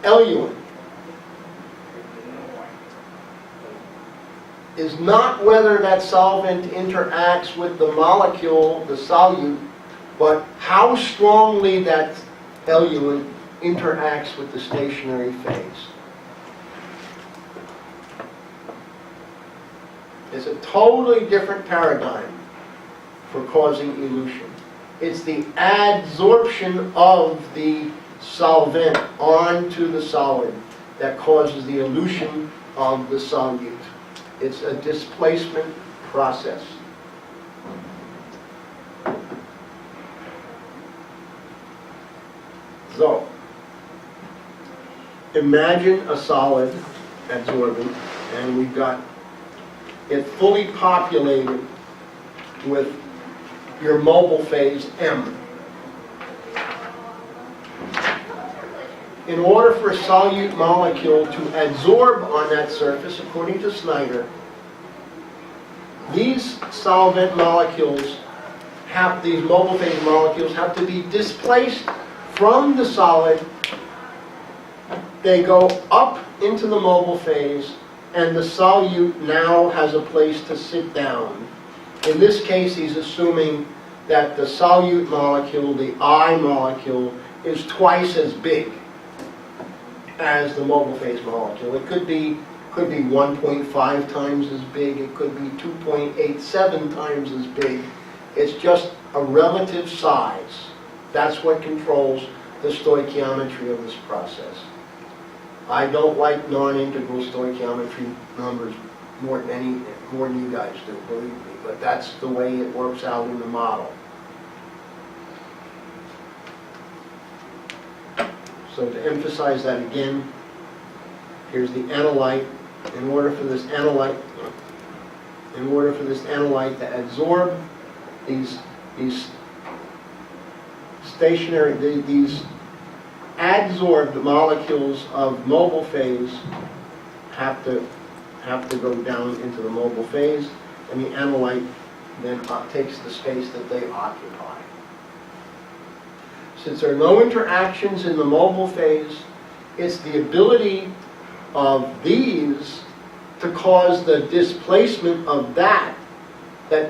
eluent is not whether that solvent interacts with the molecule, the solute, but how strongly that eluent interacts with the stationary phase. It's a totally different paradigm for causing elution. It's the adsorption of the solvent onto the solid that causes the elution of the solute. It's a displacement process. So, imagine a solid adsorbent, and we've got it fully populated with your mobile phase M. In order for a solute molecule to adsorb on that surface, according to Snyder, these solvent molecules these mobile phase molecules have to be displaced from the solid. They go up into the mobile phase, and the solute now has a place to sit down. In this case, he's assuming that the solute molecule, the I molecule, is twice as big as the mobile phase molecule. It could be 1.5 times as big. It could be 2.87 times as big. It's just a relative size. That's what controls the stoichiometry of this process. I don't like non-integral stoichiometry numbers more than you guys do, believe me. But that's the way it works out in the model. So to emphasize that again, here's the analyte. In order for this analyte to adsorb these adsorbed molecules of mobile phase have to go down into the mobile phase, and the analyte then takes the space that they occupy. Since there are no interactions in the mobile phase, it's the ability of these to cause the displacement of that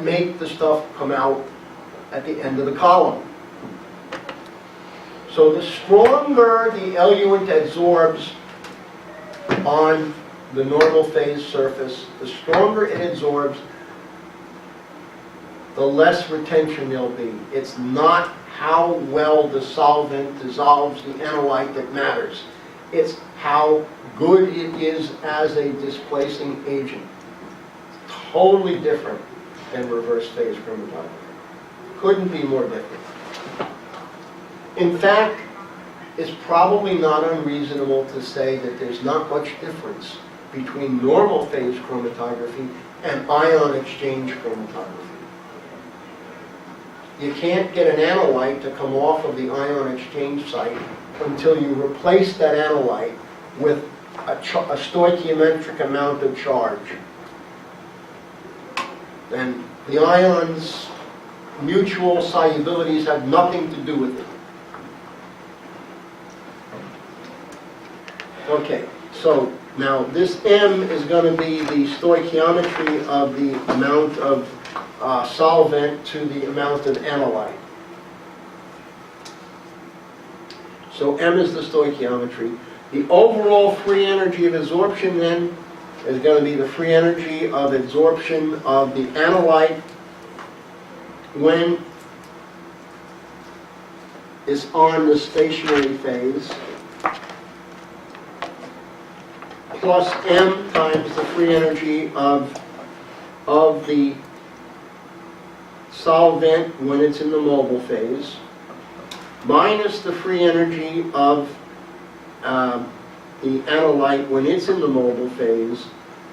make the stuff come out at the end of the column. So the stronger the eluent adsorbs on the normal phase surface, the stronger it adsorbs, the less retention there'll be. It's not how well the solvent dissolves the analyte that matters. It's how good it is as a displacing agent. It's totally different than reverse phase chromatography. Couldn't be more different. In fact, it's probably not unreasonable to say that there's not much difference between normal phase chromatography and ion exchange chromatography. You can't get an analyte to come off of the ion exchange site until you replace that analyte with a stoichiometric amount of charge. And the ions' mutual solubilities have nothing to do with it. Okay, so now this M is going to be the stoichiometry of the amount of solvent to the amount of analyte. So M is the stoichiometry. The overall free energy of adsorption then is going to be the free energy of adsorption of the analyte when it's on the stationary phase, plus M times the free energy of the solvent when it's in the mobile phase, minus the free energy of the analyte when it's in the mobile phase,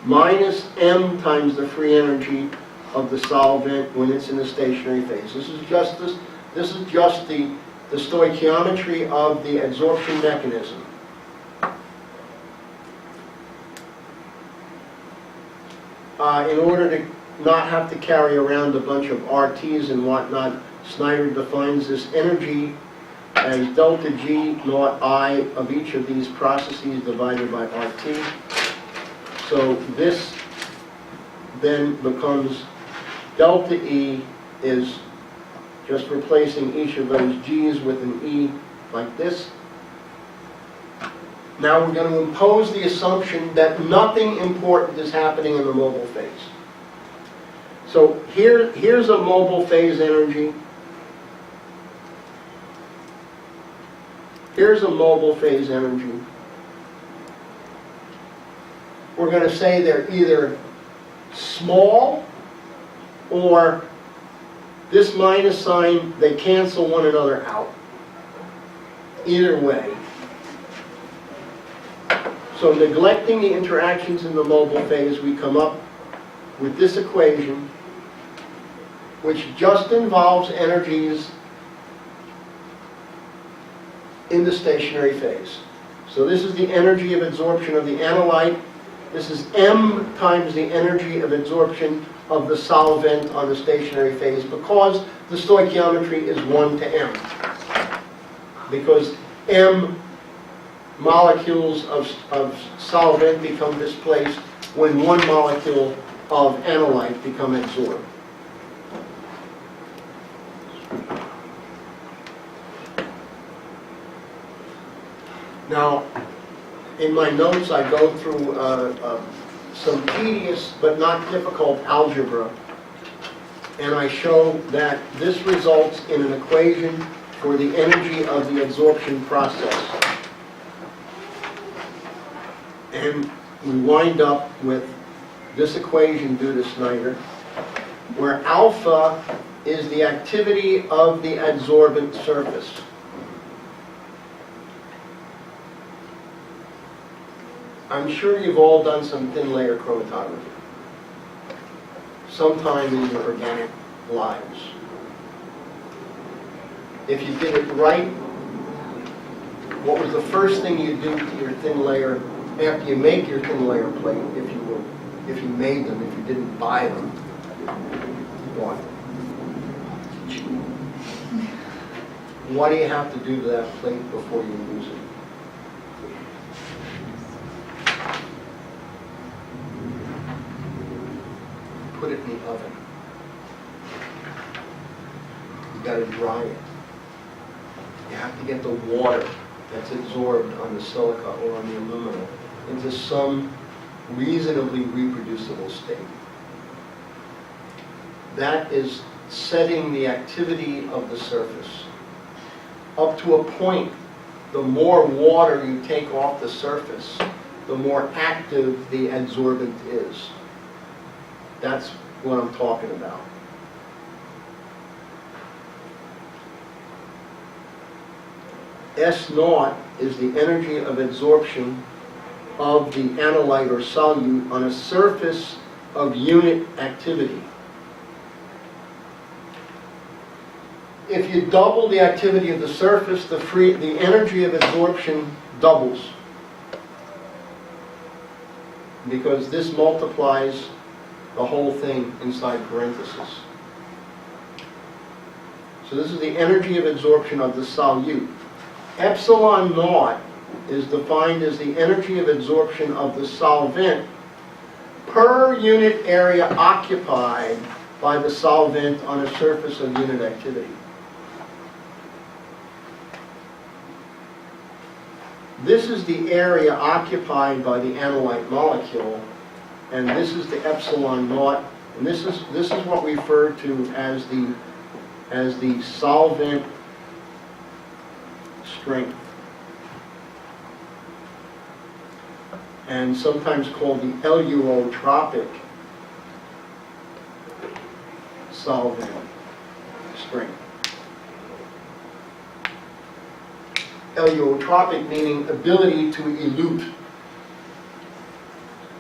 minus M times the free energy of the solvent when it's in the stationary phase. This is just the stoichiometry of the adsorption mechanism. In order to not have to carry around a bunch of RTs and whatnot, Snyder defines this energy as delta G naught I of each of these processes divided by RT. So this then becomes delta E is just replacing each of those G's with an E like this. Now we're going to impose the assumption that nothing important is happening in the mobile phase. So here's a mobile phase energy. Here's a mobile phase energy. We're going to say they're either small or this minus sign, they cancel one another out. Either way. So neglecting the interactions in the mobile phase, we come up with this equation, which just involves energies in the stationary phase. So this is the energy of absorption of the analyte. This is M times the energy of absorption of the solvent on the stationary phase, because the stoichiometry is 1 to M. Because M molecules of solvent become displaced when 1 molecule of analyte become absorbed. Now, in my notes I go through some tedious but not difficult algebra, and I show that this results in an equation for the energy of the absorption process. And we wind up with this equation due to Snyder, where alpha is the activity of the adsorbent surface. I'm sure you've all done some thin layer chromatography sometime in your organic lives. If you did it right, what was the first thing you do to your thin layer after you make your thin layer plate, if you made them, if you didn't buy them? What? What do you have to do to that plate before you use it? Put it in the oven. You got to dry it. You have to get the water that's absorbed on the silica or on the aluminum into some reasonably reproducible state. That is setting the activity of the surface. Up to a point, the more water you take off the surface, the more active the adsorbent is. That's what I'm talking about. S naught is the energy of adsorption of the analyte or solute on a surface of unit activity. If you double the activity of the surface, the energy of absorption doubles, because this multiplies the whole thing inside parentheses. So this is the energy of absorption of the solute. Epsilon naught is defined as the energy of absorption of the solvent per unit area occupied by the solvent on a surface of unit activity. This is the area occupied by the analyte molecule, and this is the epsilon naught, and this is what we refer to as the solvent strength, and sometimes called the eluotropic solvent strength. Eluotropic meaning ability to elute.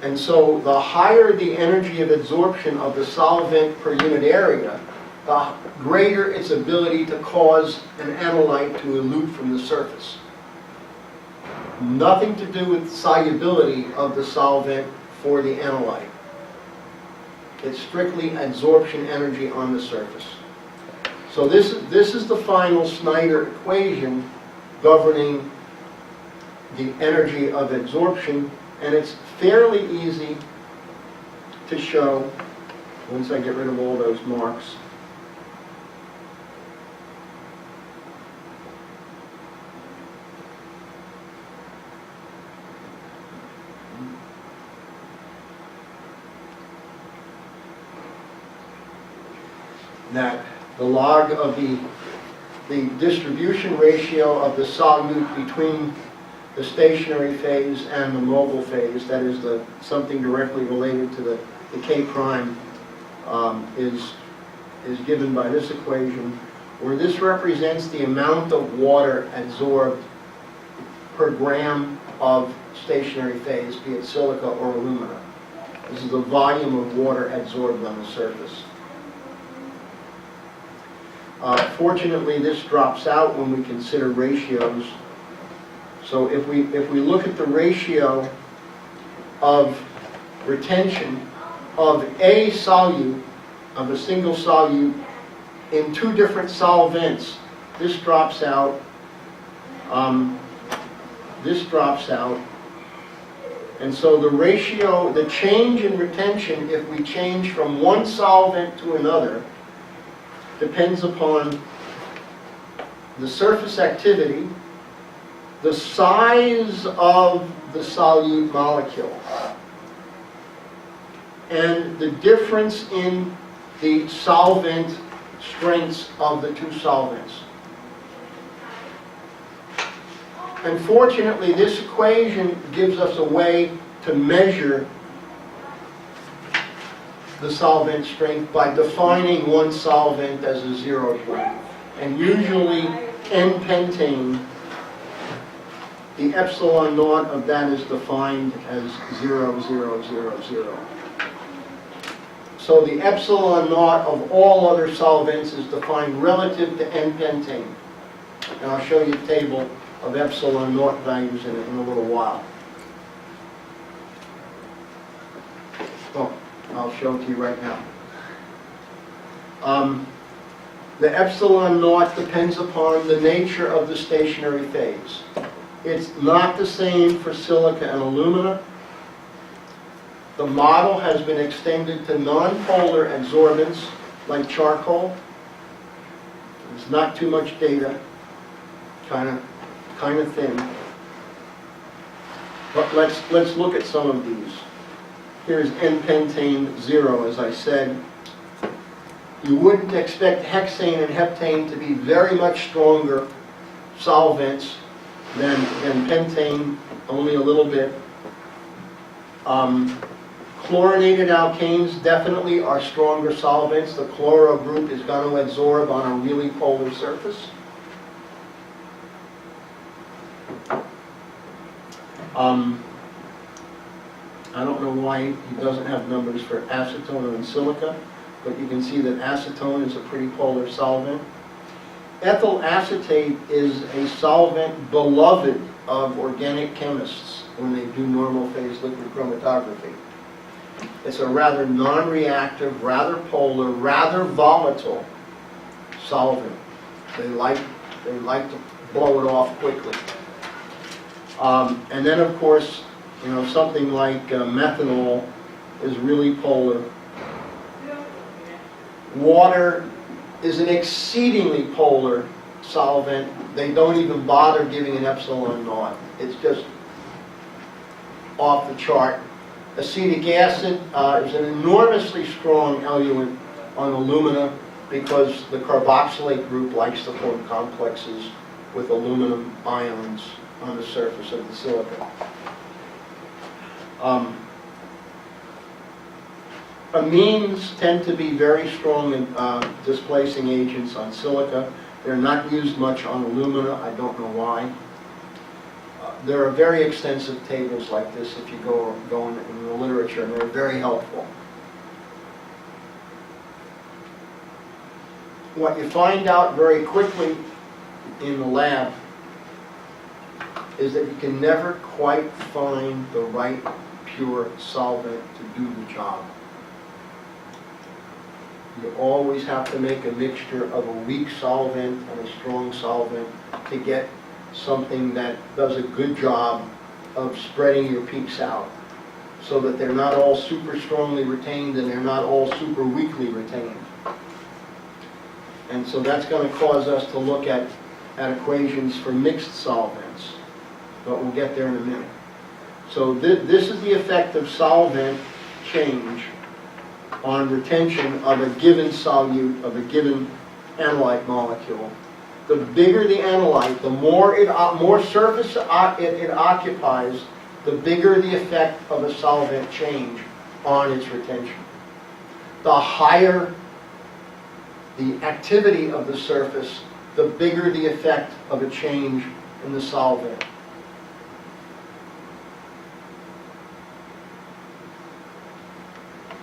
And so the higher the energy of adsorption of the solvent per unit area, the greater its ability to cause an analyte to elute from the surface. Nothing to do with solubility of the solvent for the analyte. It's strictly adsorption energy on the surface. So this is the final Snyder equation governing the energy of absorption, and it's fairly easy to show once I get rid of all those marks. That the log of the distribution ratio of the solute between the stationary phase and the mobile phase, that is something directly related to the K prime, is given by this equation, where this represents the amount of water absorbed per gram of stationary phase, be it silica or alumina. This is the volume of water absorbed on the surface. Fortunately, this drops out when we consider ratios. So if we look at the ratio of retention of a solute, of a single solute, in two different solvents, this drops out. This drops out. And so the ratio, the change in retention, if we change from one solvent to another, depends upon the surface activity, the size of the solute molecule, and the difference in the solvent strengths of the two solvents. And fortunately, this equation gives us a way to measure the solvent strength by defining one solvent as a 0 point. And usually N-pentane, the epsilon naught of that is defined as 0, 0, 0, 0. So the epsilon naught of all other solvents is defined relative to N-pentane. And I'll show you a table of epsilon naught values in a little while. Well, I'll show it to you right now. The epsilon naught depends upon the nature of the stationary phase. It's not the same for silica and alumina. The model has been extended to non-polar adsorbents like charcoal. There's not too much data, kind of thin. But let's look at some of these. Here's N-pentane 0, as I said. You wouldn't expect hexane and heptane to be very much stronger solvents than pentane, only a little bit. Chlorinated alkanes definitely are stronger solvents. The chloro group is going to adsorb on a really polar surface. I don't know why he doesn't have numbers for acetone and silica, but you can see that acetone is a pretty polar solvent. Ethyl acetate is a solvent beloved of organic chemists when they do normal phase liquid chromatography. It's a rather non-reactive, rather polar, rather volatile solvent. They like to blow it off quickly. And then, of course, something like methanol is really polar. Water is an exceedingly polar solvent. They don't even bother giving an epsilon naught. It's just off the chart. Acetic acid is an enormously strong eluent on alumina because the carboxylate group likes to form complexes with aluminum ions on the surface of the silica. Amines tend to be very strong in displacing agents on silica. They're not used much on alumina. I don't know why. There are very extensive tables like this if you go in the literature, and they're very helpful. What you find out very quickly in the lab is that you can never quite find the right pure solvent to do the job. You always have to make a mixture of a weak solvent and a strong solvent to get something that does a good job of spreading your peaks out so that they're not all super strongly retained and they're not all super weakly retained. And so that's going to cause us to look at equations for mixed solvents, but we'll get there in a minute. So this is the effect of solvent change on retention of a given solute, of a given analyte molecule. The bigger the analyte, the more surface it occupies, the bigger the effect of a solvent change on its retention. The higher the activity of the surface, the bigger the effect of a change in the solvent.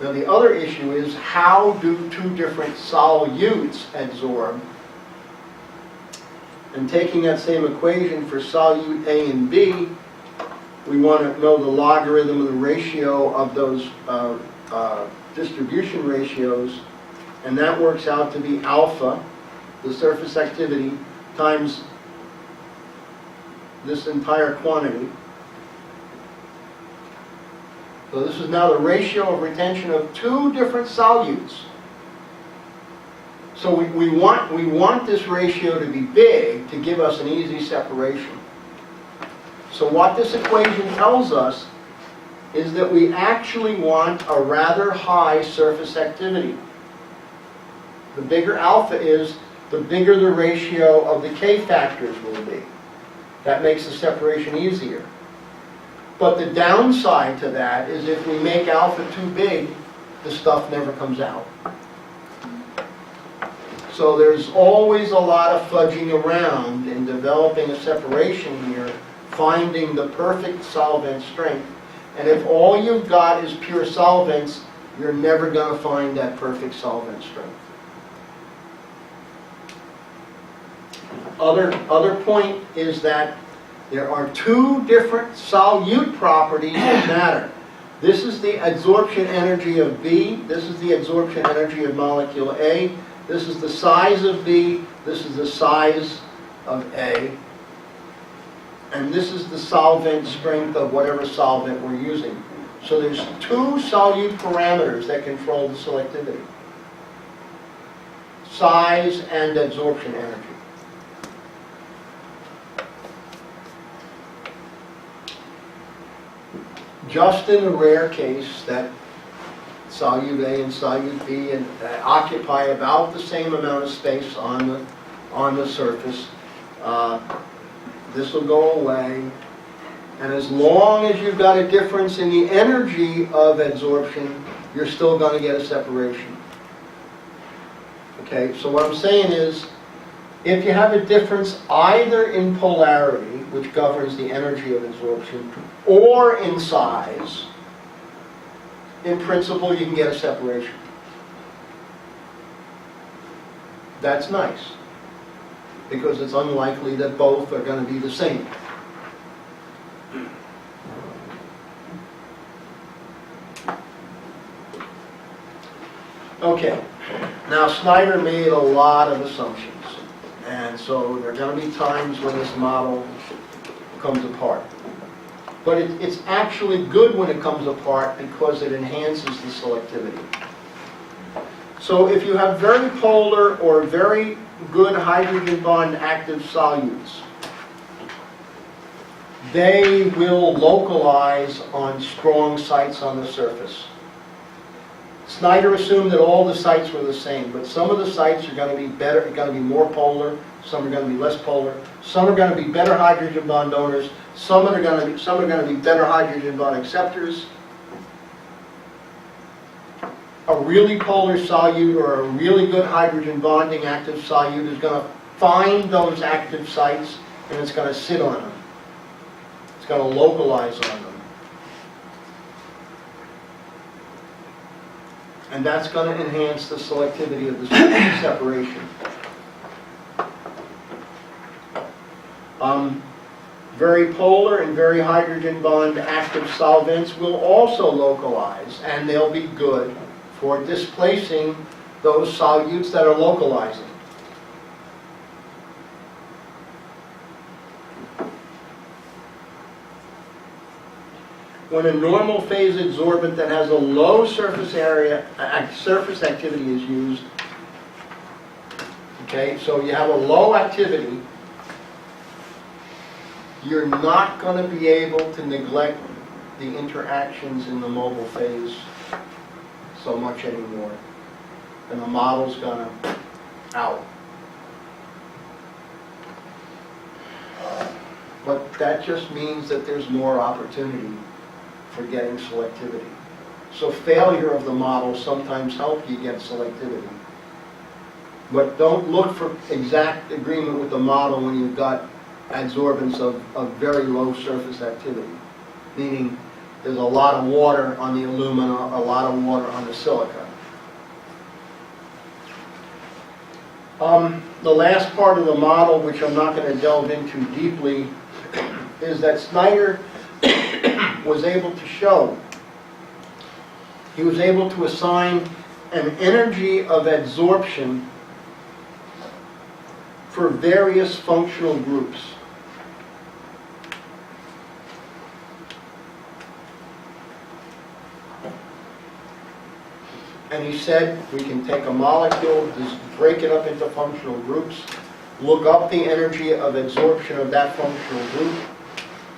Now the other issue is, how do two different solutes adsorb? And taking that same equation for solute A and B, we want to know the logarithm of the ratio of those distribution ratios, and that works out to be alpha, the surface activity, times this entire quantity. So this is now the ratio of retention of two different solutes. So we want this ratio to be big to give us an easy separation. So what this equation tells us is that we actually want a rather high surface activity. The bigger alpha is, the bigger the ratio of the K factors will be. That makes the separation easier. But the downside to that is, if we make alpha too big, the stuff never comes out. So there's always a lot of fudging around in developing a separation here, finding the perfect solvent strength. And if all you've got is pure solvents, you're never going to find that perfect solvent strength. Other point is that there are two different solute properties that matter. This is the adsorption energy of B. This is the adsorption energy of molecule A. This is the size of B. This is the size of A. And this is the solvent strength of whatever solvent we're using. So there's two solute parameters that control the selectivity: size and adsorption energy. Just in the rare case that solute A and solute B occupy about the same amount of space on the surface, this will go away. And as long as you've got a difference in the energy of adsorption, you're still going to get a separation. Okay, so what I'm saying is, if you have a difference either in polarity, which governs the energy of adsorption, or in size, in principle you can get a separation. That's nice, because it's unlikely that both are going to be the same. Okay, now Snyder made a lot of assumptions, and so there are going to be times when this model comes apart. But it's actually good when it comes apart because it enhances the selectivity. So if you have very polar or very good hydrogen bond active solutes, they will localize on strong sites on the surface. Snyder assumed that all the sites were the same, but some of the sites are going to be better, going to be more polar, some are going to be less polar, some are going to be better hydrogen bond donors, some are going to be better hydrogen bond acceptors. A really polar solute or a really good hydrogen bonding active solute is going to find those active sites and it's going to sit on them. It's going to localize on them. And that's going to enhance the selectivity of the separation. Very polar and very hydrogen bond active solvents will also localize, and they'll be good for displacing those solutes that are localizing. when a normal phase adsorbent that has a low surface area, surface activity is used. Okay, so you have a low activity, you're not going to be able to neglect the interactions in the mobile phase so much anymore. And the model's going to out. But that just means that there's more opportunity for getting selectivity. So failure of the model sometimes helps you get selectivity. But don't look for exact agreement with the model when you've got adsorbents of very low surface activity. Meaning there's a lot of water on the alumina, a lot of water on the silica. The last part of the model, which I'm not going to delve into deeply, is that Snyder was able to show, he was able to assign an energy of adsorption for various functional groups. And he said we can take a molecule, just break it up into functional groups, look up the energy of adsorption of that functional group,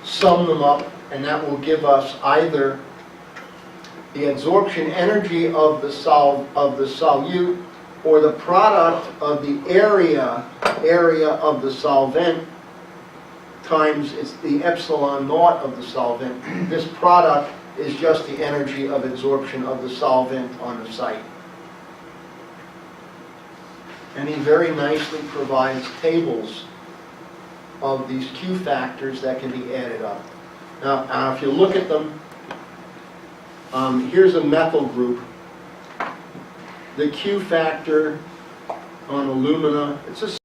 sum them up, and that will give us either the adsorption energy of the solute or the product of the area of the solvent times it's the epsilon naught of the solvent. This product is just the energy of adsorption of the solvent on the site. And he very nicely provides tables of these Q factors that can be added up. Now if you look at them, here's a methyl group. The Q factor on alumina, it's a